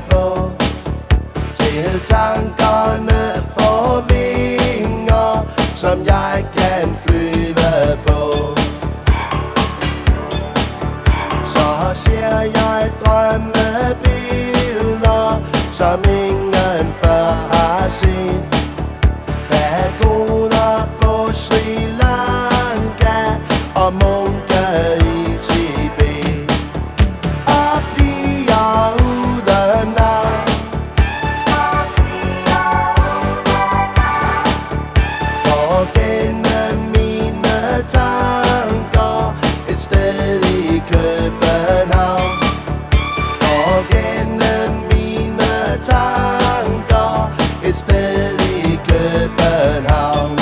på, til tankerne får vinger, som jeg kan flyve på. Så ser jeg drømmebilleder, som ingen før har set. Pagoder på Sri Lanka og munke i Tibet, og piger uden navn. Går gennem mine tanker et sted i København. Går gennem mine tanker et sted i København.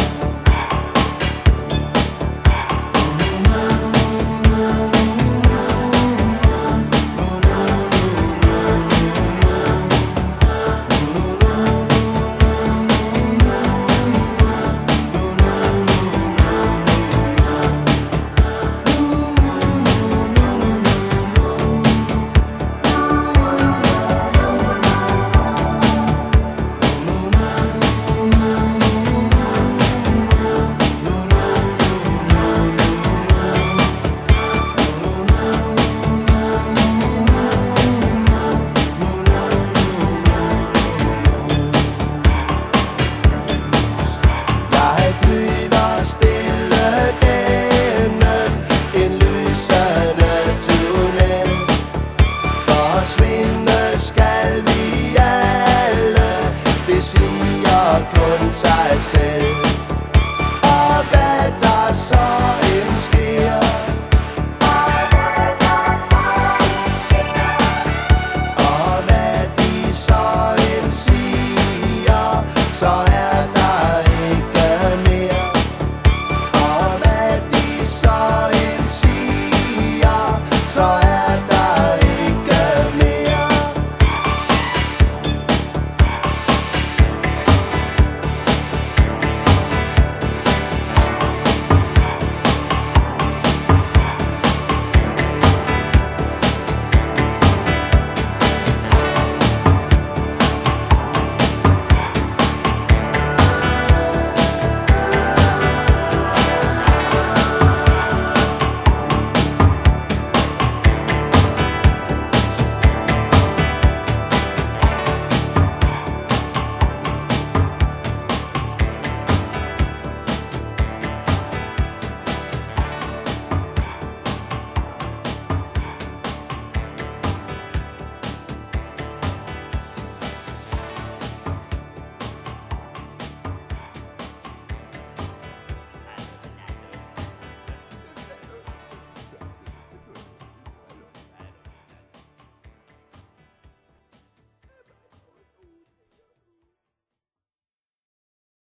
Forsvinde skal vi alle, det siger kun sig selv.